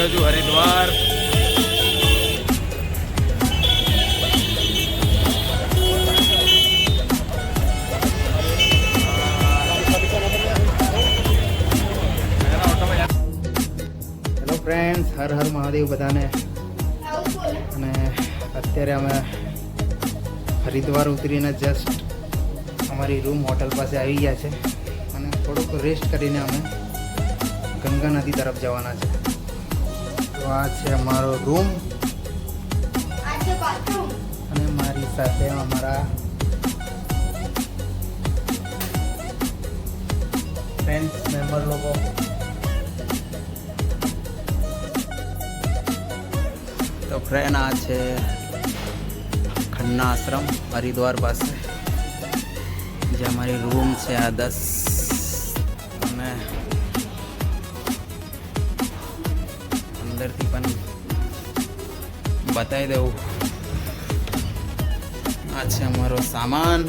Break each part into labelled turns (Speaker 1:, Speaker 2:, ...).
Speaker 1: આવ્યો છું Haridwar.
Speaker 2: Hello friends, Har Har Mahadev બધાને. અને અત્યારે અમે હરિદ્વાર ઉતરીને જસ્ટ અમારી રૂમ હોટલ પાસે આવી ગયા છે અને થોડુંક રેસ્ટ કરીને અમે ગંગા નદી તરફ જવાના છે. તો આ છે અમારો રૂમ અને મારી સાથે અમારા ફ્રેન્ડ્સ મેમ્બર લોકો. તો ફ્રેન્ડ, આ છે ખન્ના આશ્રમ હરિદ્વાર પાસે, જે અમારી રૂમ છે આ 10. અને અંદરથી પણ બતાવી દઉં. આ છે અમારો સામાન,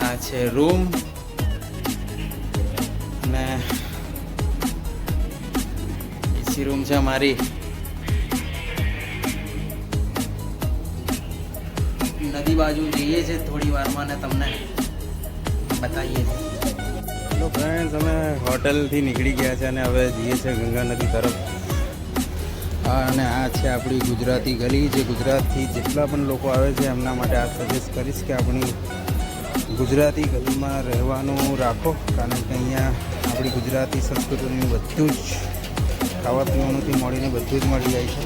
Speaker 2: આ છે રૂમ અને એસી રૂમ છે અમારી. નદી બાજુ જઈએ છીએ થોડી વારમાં ને તમને બતાવીએ છીએ.
Speaker 1: હેલો ફ્રેન્ડ્સ, અમે હોટલથી નીકળી ગયા છે અને હવે જઈએ છીએ ગંગા નદી તરફ.
Speaker 2: અને આ છે આપણી ગુજરાતી ગલી. જે ગુજરાતથી જેટલા પણ લોકો આવે છે એમના માટે આ સજેસ્ટ કરીશ કે આપણી ગુજરાતી ગલીમાં રહેવાનું રાખો, કારણ કે અહીંયા આપણી ગુજરાતી સંસ્કૃતિનું બધું જ ખાવા પીવાનુંથી મળીને બધું જ મળી જાય છે.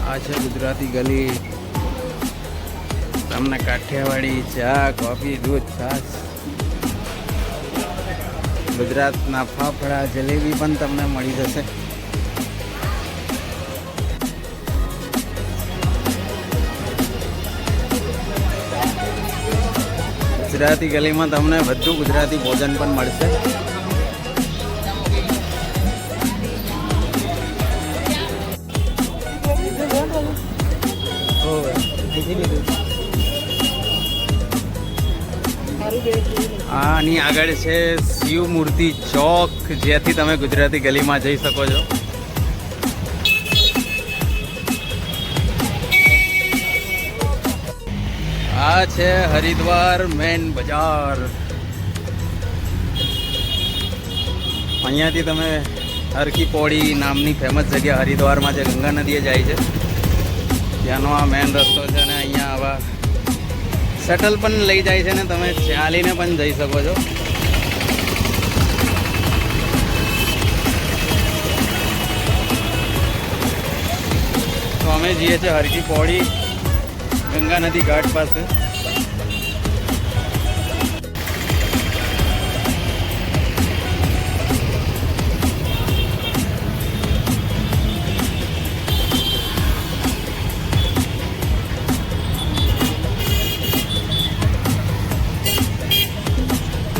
Speaker 2: આ છે ગુજરાતી ગલી. તમને કાઠિયાવાડી ચા, કોફી, દૂધ, છાશ, ગુજરાતના ફાફડા, જલેબી પણ તમને મળી જશે. ગુજરાતી ગલીમાં તમને બધું ગુજરાતી ભોજન પણ મળશે. આની આગળ છે શિવ મૂર્તિ ચોક, જ્યાંથી તમે ગુજરાતી ગલીમાં જઈ શકો છો. આ છે હરિદ્વાર મેન બજાર. અહીંયાથી તમે હરકી પૌડી નામની ફેમસ જગ્યા હરિદ્વારમાં, જે ગંગા નદીએ જાય છે, ત્યાંનો આ મેન રસ્તો છે. અને અહીંયા આવા શટલ પણ લઈ જાય છે ને તમે ચાલીને પણ જઈ શકો છો. તો અમે જઈએ છીએ હરકી પૌડી ગંગા નદી ઘાટ પાસે.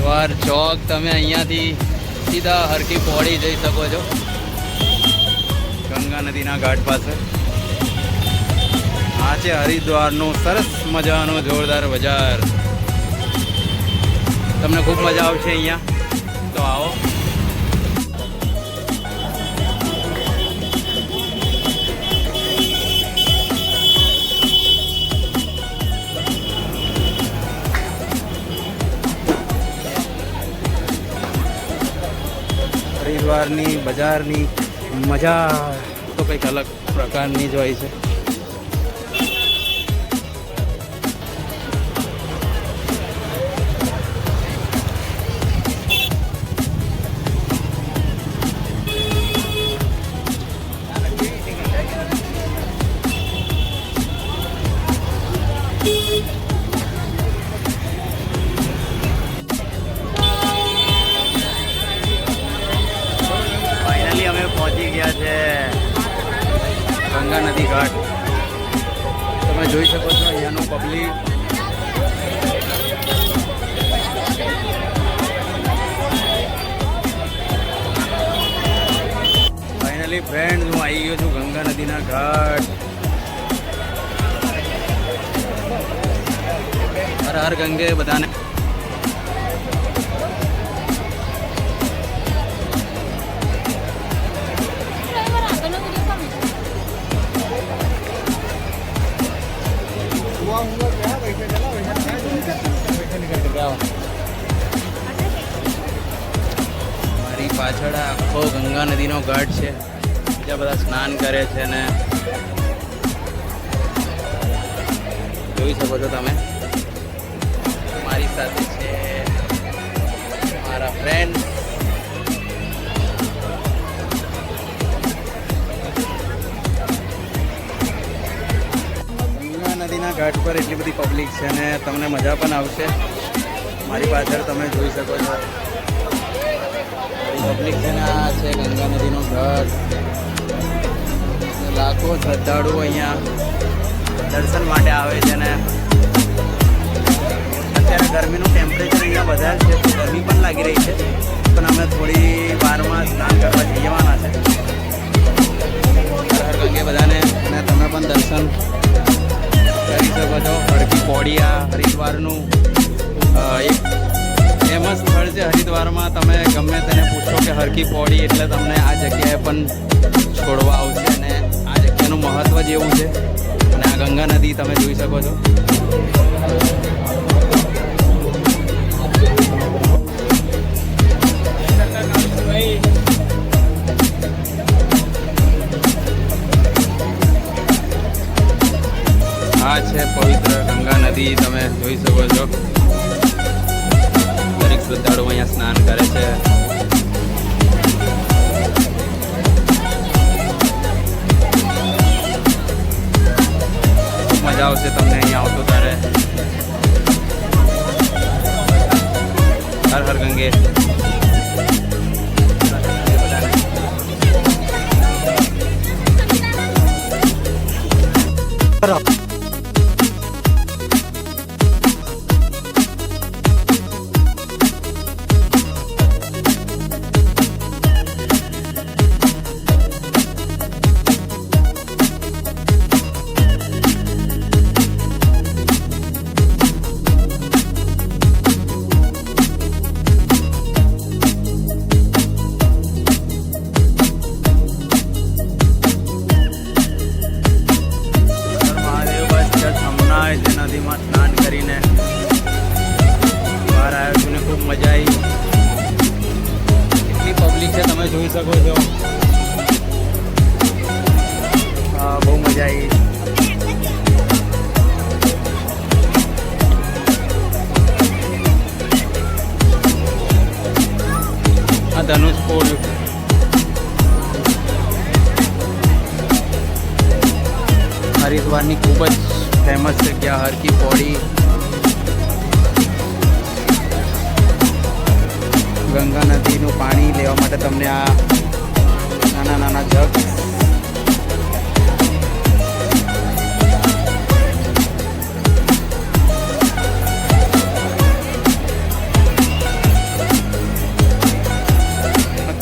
Speaker 2: હરિદ્વાર ચોક, તમે અહીંયાથી સીધા હરકી પૌડી જઈ શકો છો ગંગા નદીના ઘાટ પાસે. આ છે હરિદ્વારનું સરસ મજાનું જોરદાર બજાર. તમને ખૂબ મજા આવશે અહીંયા, તો આવો. હરિદ્વારની બજારની મજા તો કંઈક અલગ પ્રકારની જ હોય છે. પહોંચી ગયા છે ગંગા નદી ઘાટ. તમે જોઈ શકો છો અહીંયાનું પબ્લિક. ફાઇનલી ફ્રેન્ડ, હું આવી ગયો છું ગંગા નદીના ઘાટ. હર હર ગંગે બધાને.
Speaker 1: ગંગા નદીનો ઘાટ છે. બીજા બધા સ્નાન કરે છે અને જોઈ શકો છો તમે. મારી સાથે છે મારા ફ્રેન્ડ. ગંગા નદીના ઘાટ પર એટલી બધી પબ્લિક છે અને તમને મજા પણ આવશે. મારી પાછળ તમે જોઈ શકો છો પબ્લિક છે ને. આ છે ગંગા નદીનો ઘાટ. લાખો શ્રદ્ધાળુઓ અહીંયા દર્શન માટે આવે છે ને અત્યારે ગરમીનું ટેમ્પરેચર અહીંયા વધારે છે, તો ગરમી પણ લાગી રહી છે, પણ અમે થોડી વારમાં સ્નાન કરવા જવાના છે. હર ગંગે બધાને અને તમે પણ દર્શન કરી શકો છો. હરકી પૌડી આ હરિદ્વારનું એક ફેમસ સ્થળ છે. હરિદ્વારમાં તમે ગમે તેને પૂછો કે હરકી પૌડી એટલે તમને આ જગ્યાએ પણ છોડવા આવશે અને આ જગ્યાનું મહત્ત્વ જ એવું છે. અને આ ગંગા નદી તમે જોઈ શકો છો. આ છે પવિત્ર ગંગા નદી, તમે જોઈ શકો છો. દરેક શ્રદ્ધાળુઓ અહીંયા સ્નાન કરે છે. ખૂબ મજા આવશે તમને અહીંયા આવતો ત્યારે. હર હર ગંગે. નદીમાં સ્નાન કરીને બહાર આવ્યો છું ને ખૂબ મજા આવી. એટલી પબ્લિક છે તમે જોઈ શકો છો. હા, બહુ મજા આવી. આ ધનુષકોડ હરિદ્વારની ખૂબ જ ફેમસ જગ્યા હરકી પૌડી. ગંગા નદીનું પાણી લેવા માટે તમને આ નાના નાના જગ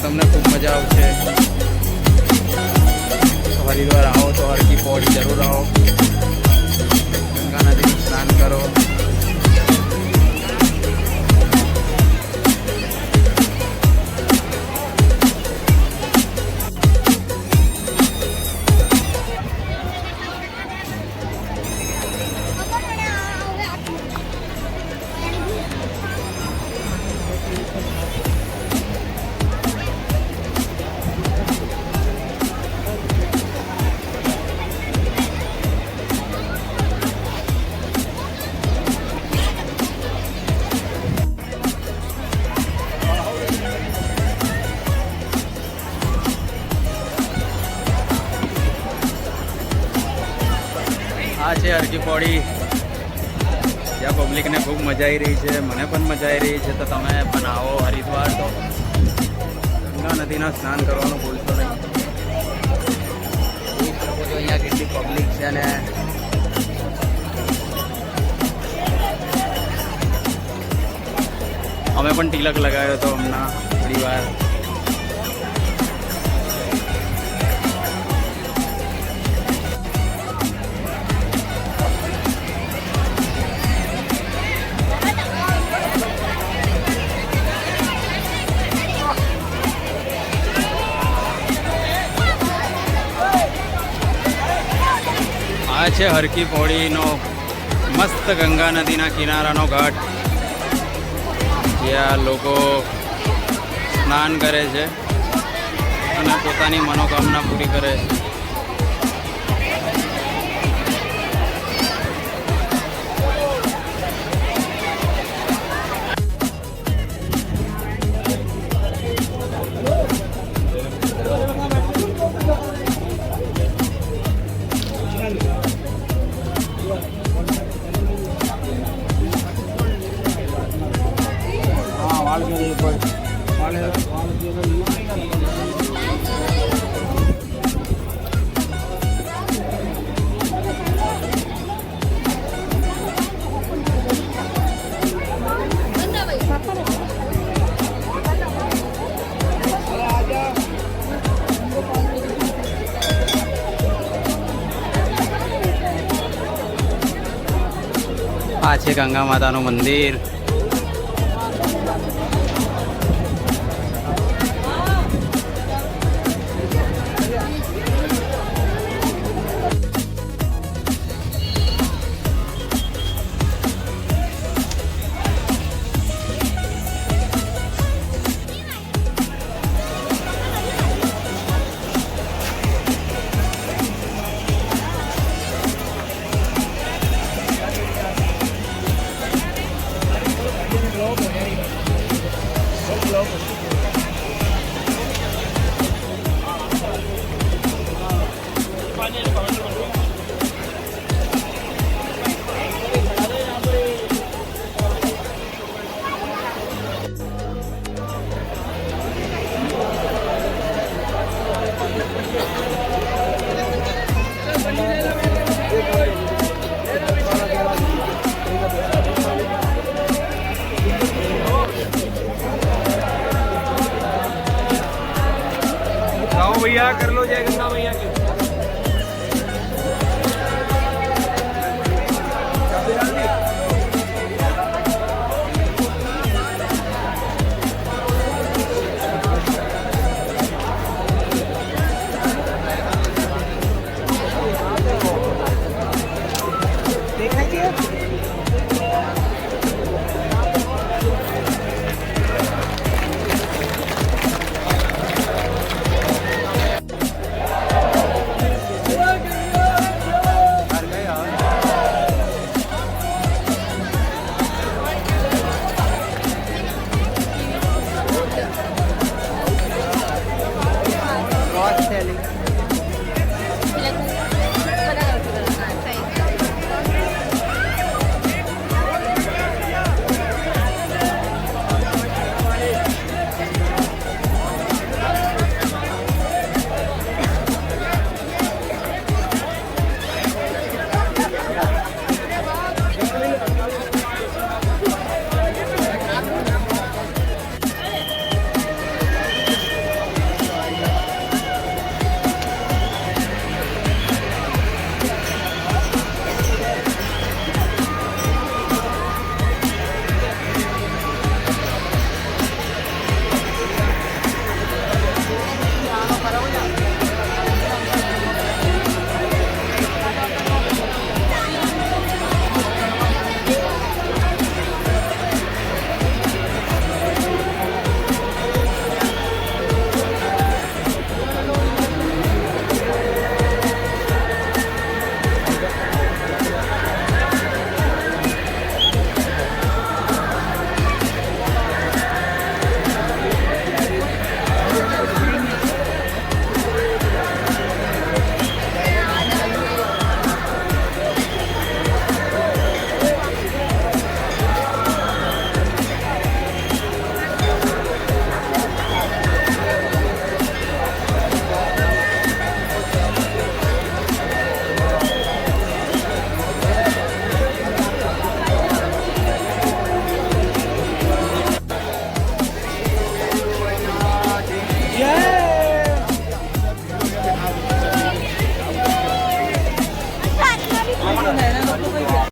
Speaker 1: તમને ખૂબ મજા આવશે. હરિદ્વાર આવો તો હરકી પૌડી જરૂર આવો. ગંગા નદીનું સ્નાન કરો. આ છે હરકી પૌડી, જ્યાં પબ્લિકને ખૂબ મજા આવી રહી છે. મને પણ મજા આવી રહી છે. તો તમે પણ આવો હરિદ્વાર તો ગંગા નદીના સ્નાન કરવાનું ભૂલશો નહીં. જોઈ શકો છો અહીંયા કેટલી પબ્લિક છે ને અમે પણ તિલક લગાવ્યો હતો હમણાં થોડી વાર. આ છે હરકી પૌડીનો મસ્ત ગંગા નદીના કિનારાનો ઘાટ, જ્યાં લોકો સ્નાન કરે છે અને પોતાની મનોકામના પૂરી કરે છે. આ છે ગંગા માતાનું મંદિર.